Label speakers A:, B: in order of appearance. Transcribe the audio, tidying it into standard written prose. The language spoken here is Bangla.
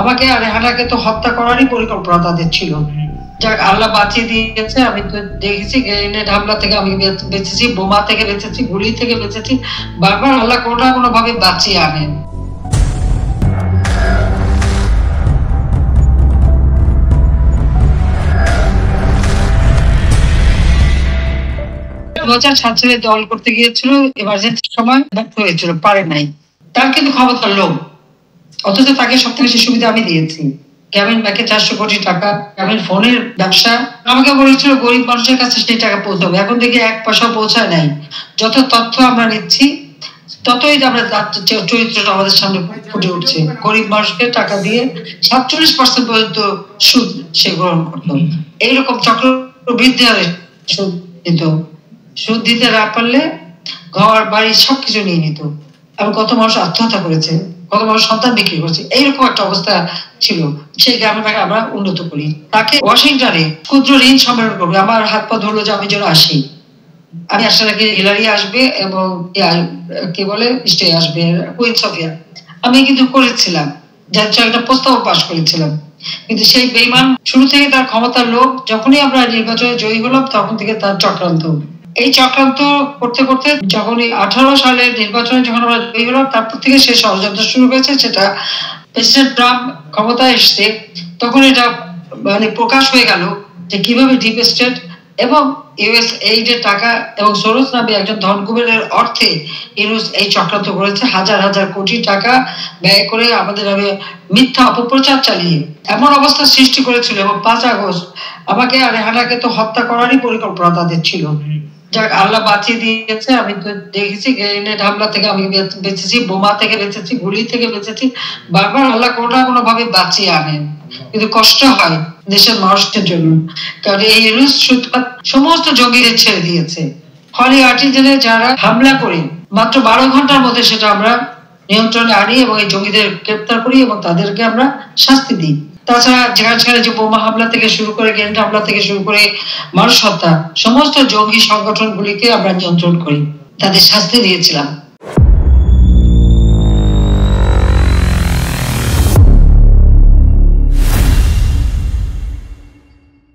A: আমাকে আর রেহানাকে তো হত্যা করারই পরিকল্পনা তাদের ছিল। যাক, আল্লাহ বাঁচিয়ে দিয়েছে। আমি তো দেখেছি গ্রেনেড হামলা থেকে আমি বেঁচেছি, বোমা থেকে বেঁচেছি, গুলি থেকে বেঁচেছি। বারবার আল্লাহ কোনো না কোনো ভাবে বাঁচিয়ে আনেন। 2007 সালে দল করতে গিয়েছিল, এমার্জেন্সির সময় ব্যর্থ হয়েছিল, পারে নাই। তার কিন্তু ক্ষমতার লোভ, অথচ তাকে সবথেকে বেশি সুবিধা আমি দিয়েছি। গ্রামীণ ব্যাংকে 400 কোটি টাকা, গ্রামীণ ফোনের ব্যবসা। আমাকে বলেছিল গরিব মানুষের কাছে সেই টাকা পৌঁছাবে, এখন দেখি 1 পয়সা পৌঁছায় নাই। যত তথ্য আমরা নিচ্ছি ততই আমরা চরিত্রটা আমাদের সামনে ফুটে উঠছে। গরিব মানুষকে টাকা দিয়ে 47% পর্যন্ত সুদ সে গ্রহণ করত। এইরকম চক্রবৃদ্ধি হারে সুদ দিত। সুদ দিতে না পারলে ঘর বাড়ি সবকিছু নিয়ে নিত। এবং কত মানুষ আত্মহত্যা করেছে, কত মানুষ সন্তান বিক্রি করেছে। এইরকম একটা অবস্থা ছিল। সেই গ্রামে আমরা উন্নত করি। তাকে ওয়াশিংটনে ক্ষুদ্র ঋণ সম্মেলন করবে, আমার হাত পা ধরলো যে আমি যেন আসি। আমি আসার আগে হিলারি আসবে এবং কি বলে স্টে আসবে, কুইন সোফিয়া। আমি কিন্তু করেছিলাম, যার একটা প্রস্তাব পাশ করেছিলাম। কিন্তু সেই বেঈমান শুরু থেকে তার ক্ষমতার লোভ, যখনই আমরা নির্বাচনে জয়ী হলাম তখন থেকে তার চক্রান্ত। এই চক্রান্ত করতে করতে যখনই 18 সালের নির্বাচনে যখন আমরা জয়ী হলাম, তারপর থেকে সে ষড়যন্ত্র শুরু হয়েছে। সেটা প্রেসিডেন্ট ট্রাম্প ক্ষমতায় এসছে তখন এটা মানে প্রকাশ হয়ে গেল যে কিভাবে ডিপ স্টেট এবং ইউএস এইডের টাকা এবং সোরস নামে একজন ধনকুবেরের অর্থে ইউনুস এই চক্রান্ত করেছে। হাজার হাজার কোটি টাকা ব্যয় করে আমাদের নামে মিথ্যা অপপ্রচার চালিয়ে এমন অবস্থা সৃষ্টি করেছিল। এবং 5 আগস্ট আমাকে আর রেহানাকে তো হত্যা করারই পরিকল্পনা তাদের ছিল। যাক, আল্লাহ বাঁচিয়ে দিয়েছে। আমি তো দেখেছি গ্রেনেড হামলা থেকে আমি বেঁচেছি, বোমা থেকে বেঁচেছি, গুলি থেকে বেঁচেছি। বারবার আল্লাহ কোনো না কোনো ভাবে বাঁচিয়ে আনেন, কিন্তু কষ্ট হয় দেশের মানুষের জন্য। কারণ এই ইউনুস সমস্ত জঙ্গিদের ছেড়ে দিয়েছে। হলি আর্টিজেনে যারা হামলা করে মাত্র 12 ঘন্টার মধ্যে সেটা আমরা নিয়ন্ত্রণে আনি এবং এই জঙ্গিদের গ্রেপ্তার করি এবং তাদেরকে আমরা শাস্তি দিই। তাছাড়া যেখানে যে বোমা হামলা থেকে শুরু করে, গ্রেনেড হামলা থেকে শুরু করে মানুষ হত্যা, সমস্ত জঙ্গি সংগঠনগুলিকে আমরা নিয়ন্ত্রণ করি, তাদের শাস্তি দিয়েছিলাম।